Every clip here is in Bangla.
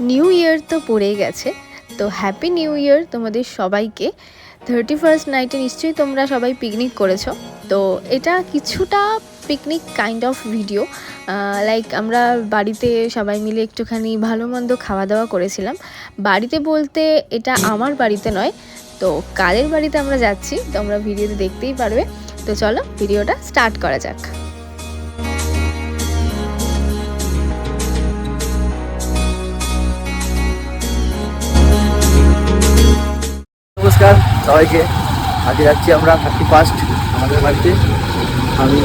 নিউ ইয়ার তো পড়েই গেছে, তো হ্যাপি নিউ ইয়ার তোমাদের সবাইকে। 31st নাইটে নিশ্চয়ই তোমরা সবাই পিকনিক করেছো। তো এটা কিছুটা picnic kind of video, like আমরা বাড়িতে সবাই মিলে একটুখানি ভালো মন্দ খাওয়া দাওয়া করেছিলাম। বাড়িতে বলতে এটা আমার বাড়িতে নয়, তো কাদের বাড়িতে আমরা যাচ্ছি তোমরা ভিডিওতে দেখতেই পারবে। তো চলো ভিডিওটা স্টার্ট করা যাক। নমস্কার সবাইকে। আজকে যাচ্ছি আমরা 31st আমাদের বাড়িতে। আমি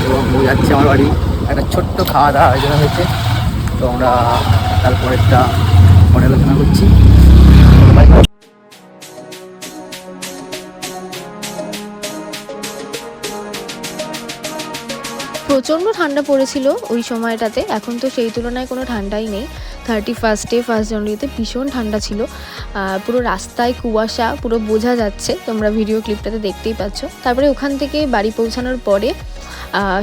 এবং বউ যাচ্ছি আমার বাড়ি। একটা ছোট্ট খাওয়া দাওয়া আয়োজন হয়েছে, তো আমরা তারপরেরটা পরে আলোচনা করছি। প্রচণ্ড ঠান্ডা পড়েছিল ওই সময়টাতে, এখন তো সেই তুলনায় কোনো ঠান্ডাই নেই। 31 জানুয়ারিতে ভীষণ ঠান্ডা ছিল, পুরো রাস্তায় কুয়াশা, পুরো বোঝা যাচ্ছে, তোমরা ভিডিও ক্লিপটাতে দেখতেই পাচ্ছ। তারপরে ওখান থেকে বাড়ি পৌঁছানোর পরে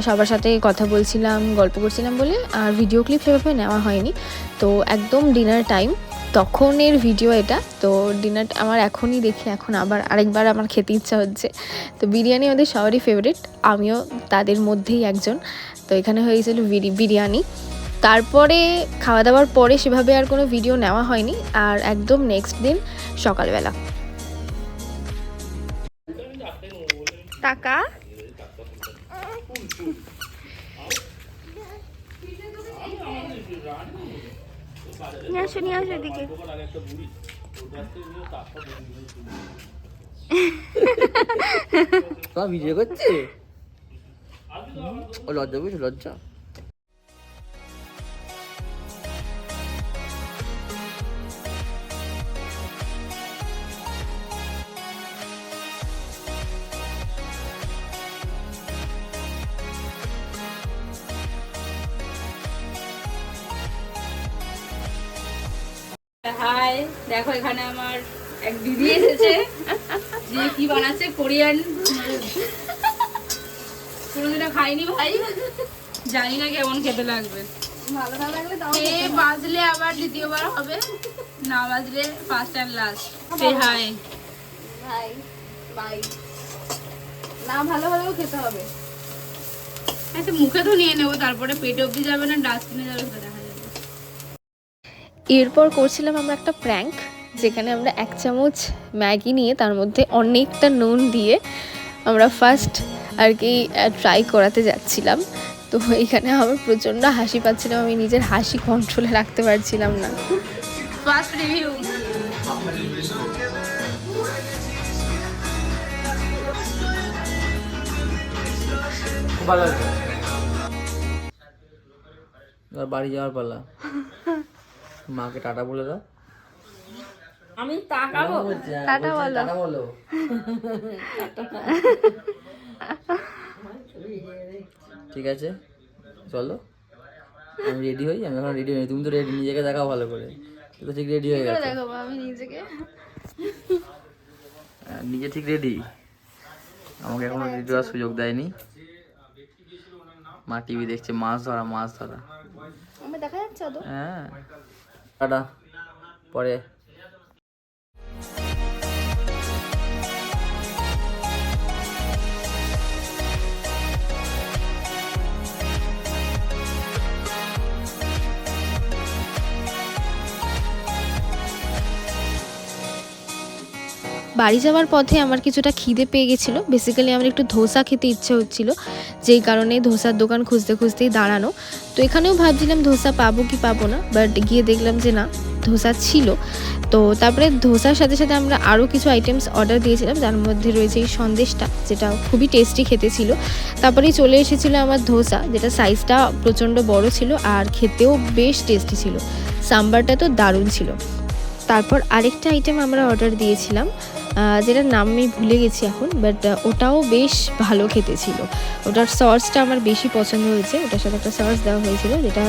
সবার সাথে কথা বলছিলাম, গল্প করছিলাম বলে আর ভিডিও ক্লিপ সেভাবে নেওয়া হয়নি। তো একদম ডিনার টাইম তখনের ভিডিও এটা। তো ডিনার আমার এখনই দেখি, এখন আবার আরেকবার আমার খেতে ইচ্ছা হচ্ছে। তো বিরিয়ানি ওদের সবারই ফেভারিট, আমিও তাদের মধ্যেই একজন। তো এখানে হয়েছিল বিরিয়ানি। তারপরে খাওয়া দাওয়ার পরে সেভাবে আর কোনো ভিডিও নেওয়া হয়নি। আর একদম নেক্সট দিন সকালবেলা টাকা নিয়ে আসো এদিকে। ভিডিও করছে ও, লজ্জা বুঝছো, লজ্জা। হাই, দেখো এখানে আমার এক দিদি এসেছে, যে কি বানাচ্ছে কোরিয়ান। কোনোদিনও খাইনি ভাই, জানি না কেমন খেতে লাগবে। ভালো না লাগলে বাজলে আবার দ্বিতীয়বার হবে, না বাজলে first and last. Say high high by. না ভালো হলেও খেতে হবে। আচ্ছা মুখে তো নিয়ে নেবো, তারপরে পেটে অবধি যাবে না ডাস্টবিনে যাবে, দেখা যাবে। এরপর করছিলাম আমরা একটা প্র্যাঙ্ক, যেখানে আমরা 1 চামচ ম্যাগি নিয়ে তার মধ্যে অনেকটা নুন দিয়ে আমরা ফার্স্ট আর কি ট্রাই করাতে যাচ্ছিলাম। তো এখানে আমার প্রচণ্ড হাসি পাচ্ছিলাম, আমি নিজের হাসি কন্ট্রোলে রাখতে পারছিলাম না। First review. ভালো আছে। এবার বাড়ি যাওয়ার পালা। মাকে টাটা বলে দাও। আমি তাকাবো? টাটা বলো। টাটা বলো। ঠিক আছে চলো, আমি রেডি হই। আমি এখন রেডি হই, তুমি তো রেডি, নিজেকে দেখাও ভালো করে। তো ঠিক রেডি হয়ে গেছে। দেখাবো আমি নিজেকে? নিজে ঠিক রেডি, আমাকে এখনো রেডি হওয়ার সুযোগ দেয়নি। মা টিভি দেখছে, মাছ ধরা। আমার দেখা যাচ্ছে তো? হ্যাঁ টাটা, পরে। বাড়ি যাওয়ার পথে আমার কিছুটা খিদে পেয়ে গেছিলো। বেসিক্যালি আমার একটু ধোসা খেতে ইচ্ছে হচ্ছিলো, যেই কারণে ধোসার দোকান খুঁজতেই দাঁড়ানো। তো এখানেও ভাবছিলাম ধোসা পাবো কি পাবো না, বাট গিয়ে দেখলাম যে না, ধোসা ছিল। তো তারপরে ধোসার সাথে সাথে আমরা আরও কিছু আইটেমস অর্ডার দিয়েছিলাম, যার মধ্যে রয়েছে এই সন্দেশটা, যেটা খুবই টেস্টি খেতে ছিল। তারপরেই চলে এসেছিলো আমার ধোসা, যেটা সাইজটা প্রচণ্ড বড় ছিল আর খেতেও বেশ টেস্টি ছিল। সাম্বারটা তো দারুণ ছিল। তারপর আরেকটা আইটেম আমরা অর্ডার দিয়েছিলাম, যেটার নাম আমি ভুলে গেছি এখন, বাট ওটাও বেশ ভালো খেতে ছিল। ওটার সসটা আমার বেশি পছন্দ হয়েছে, ওটার সাথে একটা সস দেওয়া হয়েছিল, যেটা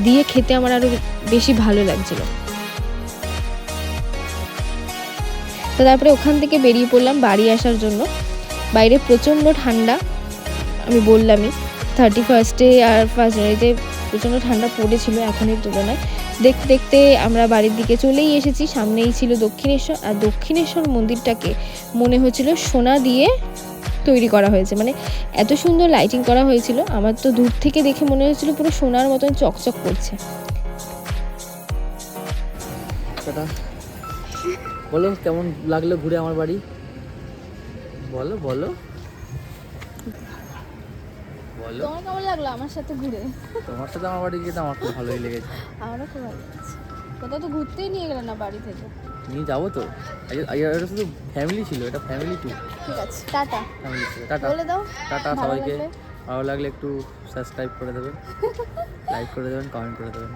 দিয়ে খেতে আমার আরও বেশি ভালো লাগছিল। তো তারপরে ওখান থেকে বেরিয়ে পড়লাম বাড়ি আসার জন্য। বাইরে প্রচণ্ড ঠান্ডা, আমি বললামই 31 আর 1 জানুয়ারিতে প্রচণ্ড ঠান্ডা পড়েছিল এখনের তুলনায়। দেখতে দেখতে আমরা বাড়ির দিকে চলেই এসেছি। সামনেই ছিল দক্ষিণেশ্বর, আর দক্ষিণেশ্বর মন্দিরটাকে মনে হচ্ছিল সোনা দিয়ে তৈরি করা হয়েছে, মানে এত সুন্দর লাইটিং করা হয়েছিল। আমার তো দূর থেকে দেখে মনে হয়েছিল পুরো সোনার মতন চকচক করছে। বলো কেমন লাগলো ঘুরে আমার বাড়ি, বলো বলো বলো। তোমার কেমন লাগলো আমার সাথে ঘুরে? তোমার সাথে আমার বাড়ি যেতে আমার খুব ভালোই লেগেছে। আমারও খুব ভালো লাগছে। কোথাও তো ঘুরতেই নিয়ে গেলে না বাড়ি থেকে। নিয়ে যাবো তো, এটা শুধু ফ্যামিলি ছিল, এটা ফ্যামিলি ট্যুর। ঠিক আছে, টাটা ফ্যামিলি ছিল, টাটা। বলে দাও টাটা ভালো সবাইকে। লাগলে। ভালো লাগলে একটু সাবস্ক্রাইব করে দেবেন, লাইক করে দেবেন, কমেন্ট করে দেবেন।